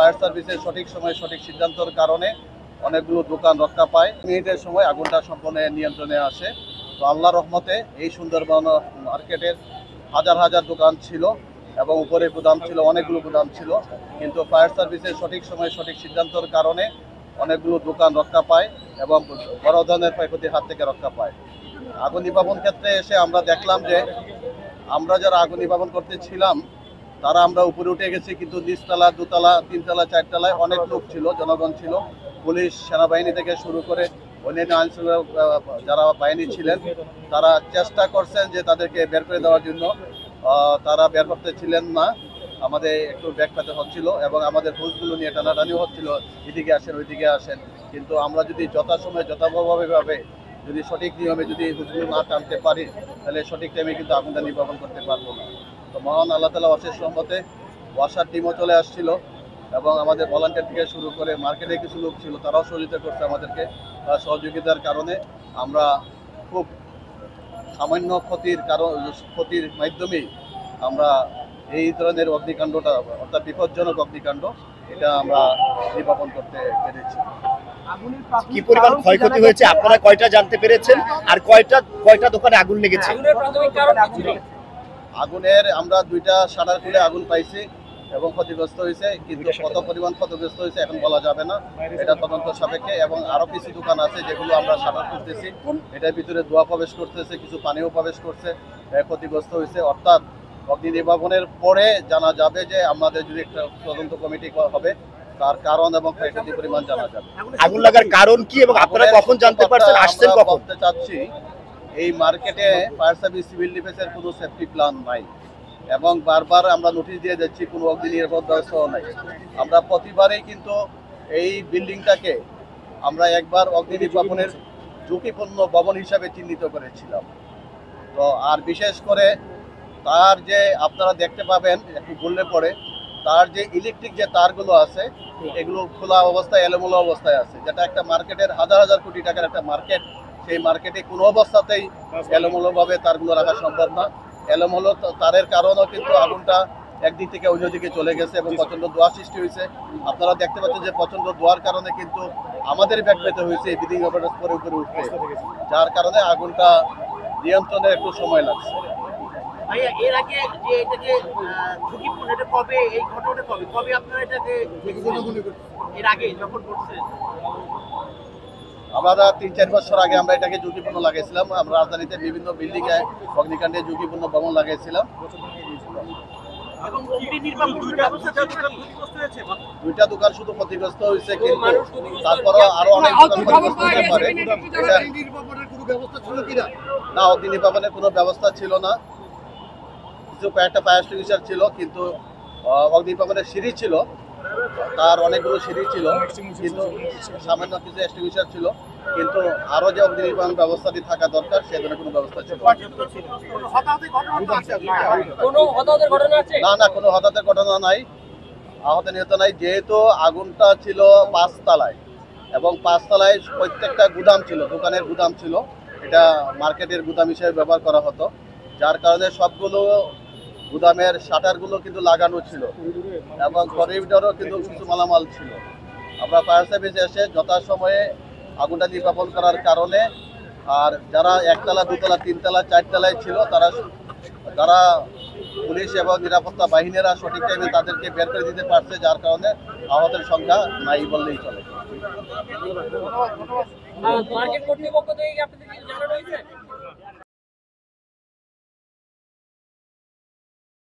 Fire সার্ভিসের সঠিক সময়ে সঠিক সিদ্ধান্তের কারণে অনেকগুলো দোকান রক্ষা পায়। মিনিটের সময় আগুনটা সম্পূর্ণ নিয়ন্ত্রণে আসে। তো আল্লাহর রহমতে এই সুন্দরবন মার্কেটের হাজার হাজার দোকান ছিল এবং উপরে গুদাম ছিল, অনেকগুলো গুদাম ছিল, কিন্তু ফায়ার সার্ভিসের সঠিক সময়ে সঠিক সিদ্ধান্তের কারণে অনেকগুলো দোকান রক্ষা পায় এবং বড় ধরনের ক্ষয়ক্ষতির হাত থেকে রক্ষা পায়। আগুন নির্বাপন ক্ষেত্রে এসে আমরা দেখলাম যে আমরা যারা আগুন নির্বাপন করতেছিলাম তারা আমরা উপরে উঠে গেছি, কিন্তু নিচতলা, দোতলা, তিনতলা, চারতলায় অনেক লোক ছিল, জনগণ ছিল, পুলিশ, সেনাবাহিনী থেকে শুরু করে অন্যান্য আইনশৃঙ্খলা যারা বাহিনী ছিলেন তারা চেষ্টা করছেন যে তাদেরকে বের করে দেওয়ার জন্য। তারা বের করতে ছিলেন না, আমাদের একটু ব্যাগ পেতে হচ্ছিল এবং আমাদের হুঁশগুলো নিয়ে টানাটানিও হচ্ছিল, এদিকে আসেন ওইদিকে আসেন। কিন্তু আমরা যদি যথাসময়ে যথাভাবে যদি সঠিক নিয়মে যদি হুঁশগুলো না টানতে পারি তাহলে সঠিক টাইমে কিন্তু আগুনটা নির্বাপন করতে পারবো না। তো মহান আল্লাহ তাআলা অশেষ রহমতে ওয়াসার টিমও চলে আসছিল এবং আমাদের ভলান্টিয়ার থেকে শুরু করে মার্কেটে কিছু লোক ছিল, তারাও সহযোগিতা করছে আমাদেরকে। সহযোগিতার কারণে আমরা খুব সামান্য ক্ষতির মাধ্যমেই আমরা এই ধরনের অগ্নিকাণ্ডটা, অর্থাৎ বিপজ্জনক অগ্নিকাণ্ড, এটা আমরা নির্বাপন করতে পেরেছি। কি পরিমাণ ক্ষয়ক্ষতি হয়েছে আপনারা কয়টা জানতে পেরেছেন, আর কয়টা দোকানে আগুন লেগেছে? আগুনের আমরা 2টা শাটার খুলে আগুন পাইছি এবং ক্ষতিগ্রস্ত হয়েছে, কিন্তু কত পরিমাণ ক্ষতিগ্রস্ত হয়েছে এখন বলা যাবে না, এটা তদন্ত সাপেক্ষে। এবং আরো কিছু দোকান আছে যেগুলো আমরা শাটার খুলতেছি, এটার ভিতরে ধোঁয়া প্রবেশ করতেছে, কিছু পানিও প্রবেশ করছে, ক্ষতিগ্রস্ত হয়েছে। অর্থাৎ অগ্নি নির্বাপনের পরে জানা যাবে যে আমাদের যদি একটা তদন্ত কমিটি হবে, তার কারণ এবং ক্ষয়ক্ষতির পরিমাণ জানা যাবে। আগুন লাগার কারণ কি এবং আপনারা কখন জানতে পারছেন, আসছেন কখন? বলতে চাচ্ছি, এই মার্কেটে ফায়ার সার্ভিস, সিভিল ডিফেন্সের কোনো সেফটি প্ল্যান নাই এবং বারবার আমরা নোটিশ দিয়ে যাচ্ছি, কোনো অগ্নি নিরাপদ ব্যবস্থাও নাই। আমরা প্রতিবারেই কিন্তু এই বিল্ডিংটাকে আমরা একবার অগ্নি নির্বাপনের ঝুঁকিপূর্ণ ভবন হিসাবে চিহ্নিত করেছিলাম। তো আর বিশেষ করে তার যে আপনারা দেখতে পাবেন একটু ঘুরলে পরে, তার যে ইলেকট্রিক যে তারগুলো আছে এগুলো খোলা অবস্থায়, এলোমেলো অবস্থায় আছে, যেটা একটা মার্কেটের হাজার হাজার কোটি টাকার একটা মার্কেট, সেই মার্কেটে কোনো অবস্থাতেই এলোমেলোভাবে তারগুলো রাখা সম্ভব না। এলোমেলো তারের কারণেও কিন্তু আগুনটা একদিক থেকে অন্যদিকে চলে গেছে এবং প্রচণ্ড ধোঁয়া সৃষ্টি হয়েছে। আপনারা দেখতে পাচ্ছেন যে প্রচণ্ড ধোঁয়ার কারণে কিন্তু আমাদের ব্যাগ পেতে হয়েছে এই বিল্ডিং অপারেটর পরে উপরে উঠতে, যার কারণে আগুনটা নিয়ন্ত্রণে একটু সময় লাগছে। ভাইয়া, এর আগে যে এটাকে ঝুঁকিপূর্ণ, এটা কবে, এই ঘটনাটা কবে আপনারা এটাকে এর আগে যখন করছেন? আমরা 3-4 বছর আগে আমরা এটাকে ঝুঁকিপূর্ণ লাগাইছিলাম। আমরা রাজধানীতে বিভিন্ন বিল্ডিং এ অগ্নিকাণ্ডে ঝুঁকিপূর্ণ ভবন লাগাইছিলাম। এবং অগ্নি নির্বাপনের ব্যবস্থা ছিল নাকি? 2টা দোকান শুধু ক্ষতিগ্রস্ত হয়েছে, কিন্তু তারপরও আরো অনেক দোকান ক্ষতিগ্রস্ত হতে পারে। না, অগ্নি নির্বাপনের কোনো ব্যবস্থা ছিল না। কিছু কয়েকটা ফায়ার এক্সটিংগুইশার ছিল, কিন্তু অগ্নি নির্বাপনের সিঁড়ি ছিল, তার অনেকগুলো সিঁড়ি ছিল, কিন্তু সামান্য কিছু এক্সটিংগুইশার ছিল, কিন্তু আরো যে অগ্নি নির্বাপন ব্যবস্থাটি থাকা দরকার সে ধরনের কোনো ব্যবস্থা ছিল না। না, কোনো হতাহতের ঘটনা নাই, আহত নিহত নাই। যেহেতু আগুনটা ছিল 5 তলায় এবং 5 তলায় প্রত্যেকটা গুদাম ছিল, দোকানের গুদাম ছিল, এটা মার্কেটের গুদাম হিসেবে ব্যবহার করা হতো, যার কারণে সবগুলো গুদামের শাটারগুলো কিন্তু লাগানো ছিল এবং করিডোরও কিন্তু কিছু মালামাল ছিল। আমরা ফায়ার সার্ভিস এসে যথাসময়ে আগুনটা নির্বাপন করার কারণে, আর যারা 1তলা, 2তলা, 3তলা, 4তলায় ছিল তারা পুলিশ এবং নিরাপত্তা বাহিনীরা সঠিক টাইমে তাদেরকে বের করে দিতে পারছে, যার কারণে আহতের সংখ্যা নাই বললেই চলে। মার্কেট কর্তৃপক্ষ থেকে আপনাদের জানানো হয়েছে?